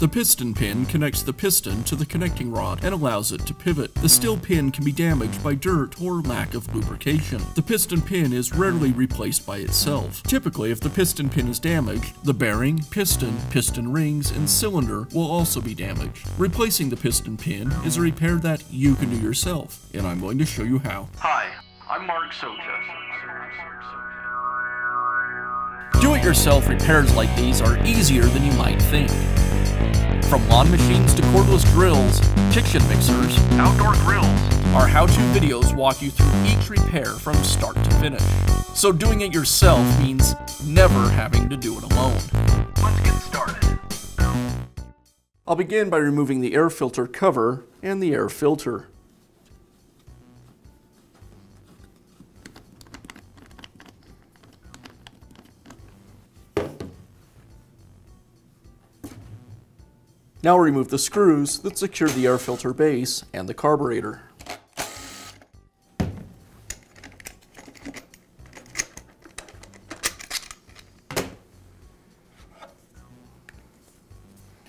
The piston pin connects the piston to the connecting rod and allows it to pivot. The steel pin can be damaged by dirt or lack of lubrication. The piston pin is rarely replaced by itself. Typically, if the piston pin is damaged, the bearing, piston rings, and cylinder will also be damaged. Replacing the piston pin is a repair that you can do yourself, and I'm going to show you how. Hi, I'm Mark Socha. Do-it-yourself repairs like these are easier than you might think. From lawn machines to cordless drills, kitchen mixers, Outdoor grills. our how-to videos walk you through each repair from start to finish. So doing it yourself means never having to do it alone. Let's get started. I'll begin by removing the air filter cover and the air filter. Now remove the screws that secure the air filter base and the carburetor.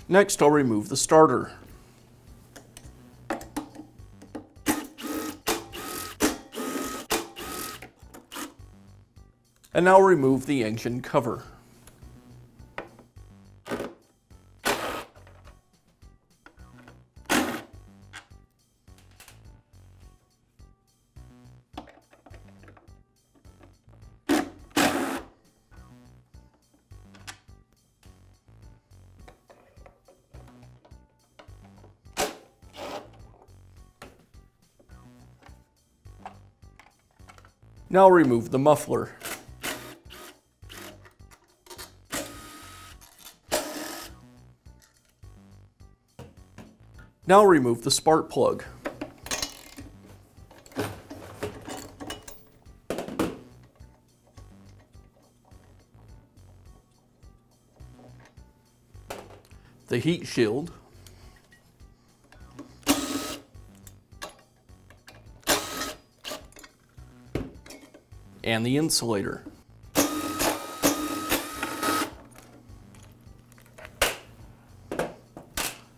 Next, I'll remove the starter. And now remove the engine cover. Now remove the muffler. Now remove the spark plug. The heat shield. And the insulator.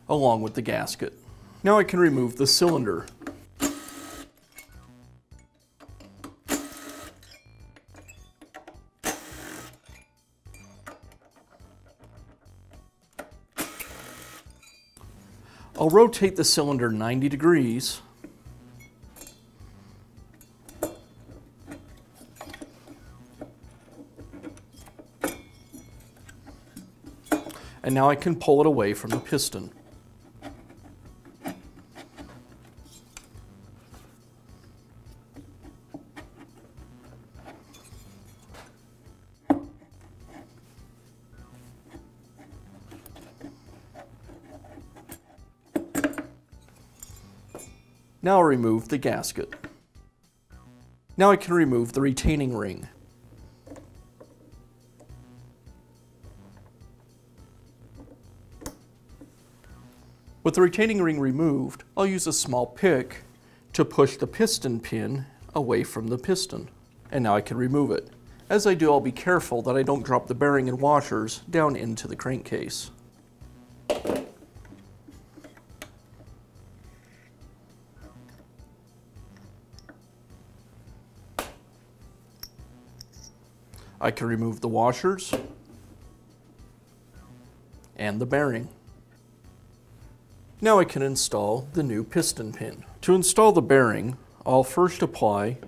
Along with the gasket. Now I can remove the cylinder. I'll rotate the cylinder 90 degrees. And now I can pull it away from the piston. Now I'll remove the gasket. Now I can remove the retaining ring. With the retaining ring removed, I'll use a small pick to push the piston pin away from the piston. And now I can remove it. As I do, I'll be careful that I don't drop the bearing and washers down into the crankcase. I can remove the washers and the bearing. Now I can install the new piston pin. To install the bearing, I'll first apply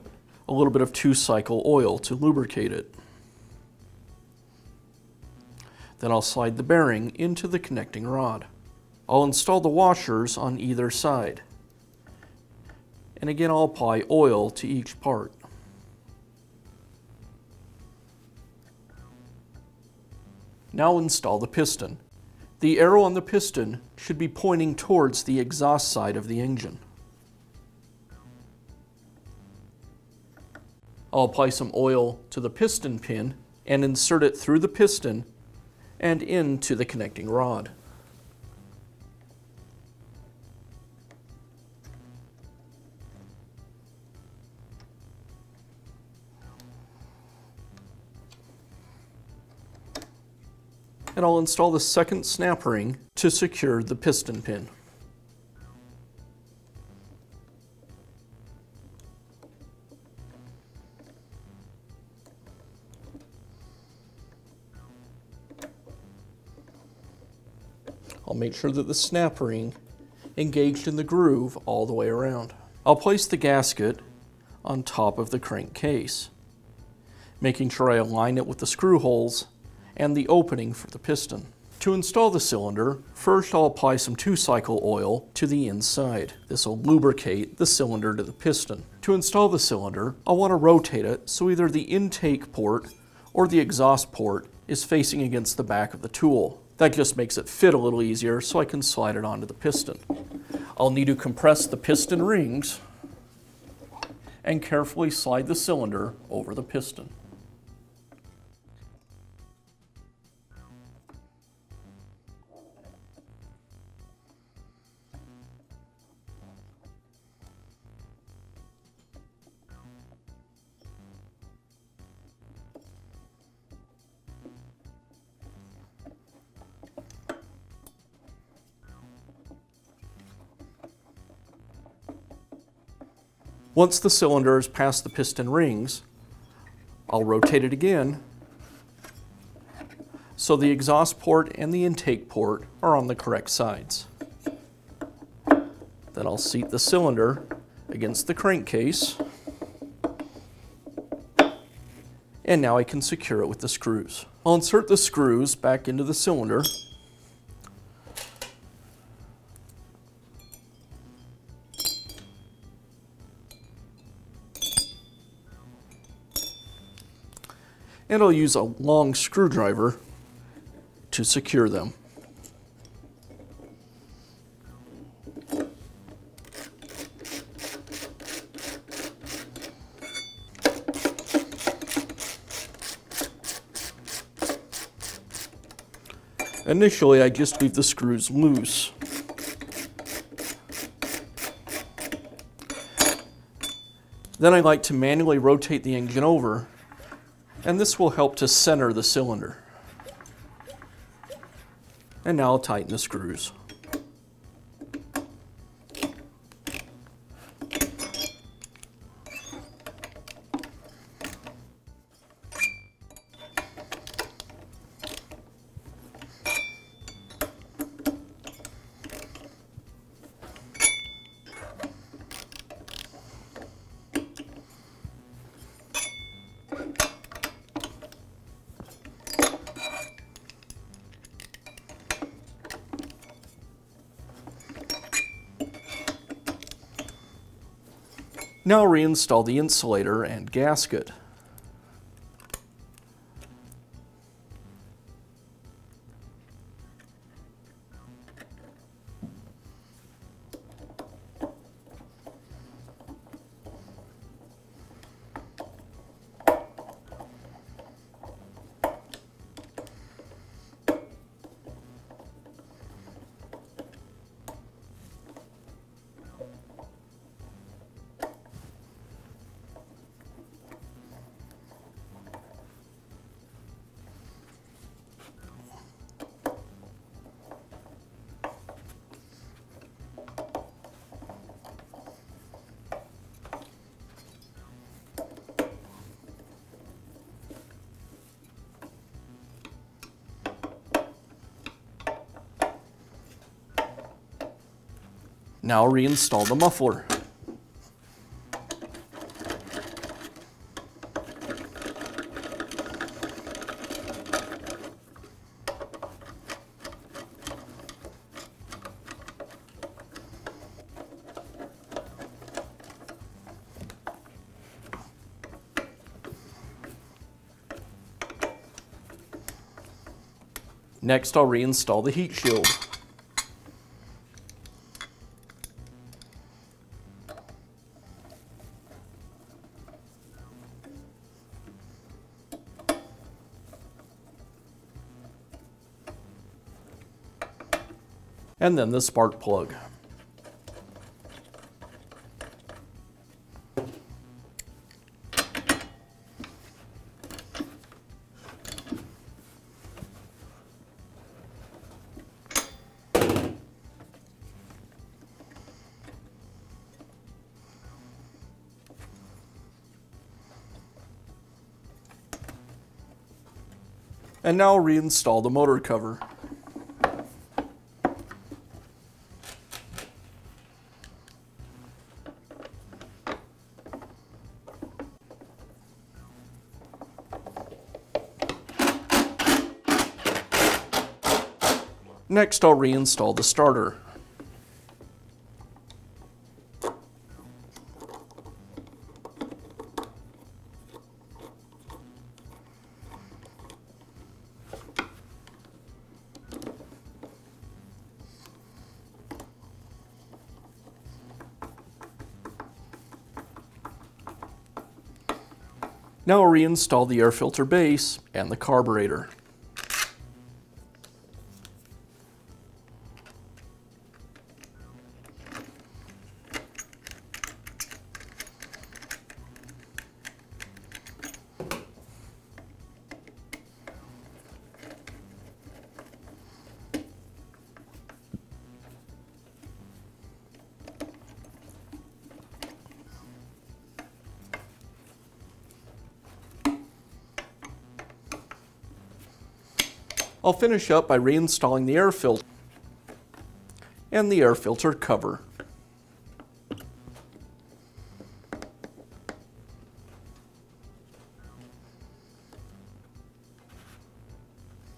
a little bit of 2-cycle oil to lubricate it. Then I'll slide the bearing into the connecting rod. I'll install the washers on either side. And again, I'll apply oil to each part. Now install the piston. The arrow on the piston should be pointing towards the exhaust side of the engine. I'll apply some oil to the piston pin and insert it through the piston and into the connecting rod. and I'll install the second snap ring to secure the piston pin. I'll make sure that the snap ring engaged in the groove all the way around. I'll place the gasket on top of the crankcase, making sure I align it with the screw holes and the opening for the piston. To install the cylinder, first I'll apply some 2-cycle oil to the inside. This will lubricate the cylinder to the piston. To install the cylinder, I'll want to rotate it so either the intake port or the exhaust port is facing against the back of the tool. That just makes it fit a little easier so I can slide it onto the piston. I'll need to compress the piston rings and carefully slide the cylinder over the piston. Once the cylinder is past the piston rings, I'll rotate it again so the exhaust port and the intake port are on the correct sides. Then I'll seat the cylinder against the crankcase, and now I can secure it with the screws. I'll insert the screws back into the cylinder. And I'll use a long screwdriver to secure them. Initially, I just leave the screws loose. Then I like to manually rotate the engine over, and this will help to center the cylinder. And now I'll tighten the screws. Now reinstall the insulator and gasket. Now reinstall the muffler. Next, I'll reinstall the heat shield. And then the spark plug. And now reinstall the motor cover. Next, I'll reinstall the starter. Now I'll reinstall the air filter base and the carburetor. I'll finish up by reinstalling the air filter and the air filter cover.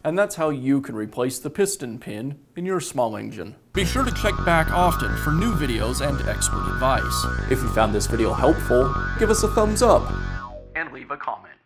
And that's how you can replace the piston pin in your small engine. Be sure to check back often for new videos and expert advice. If you found this video helpful, give us a thumbs up And leave a comment.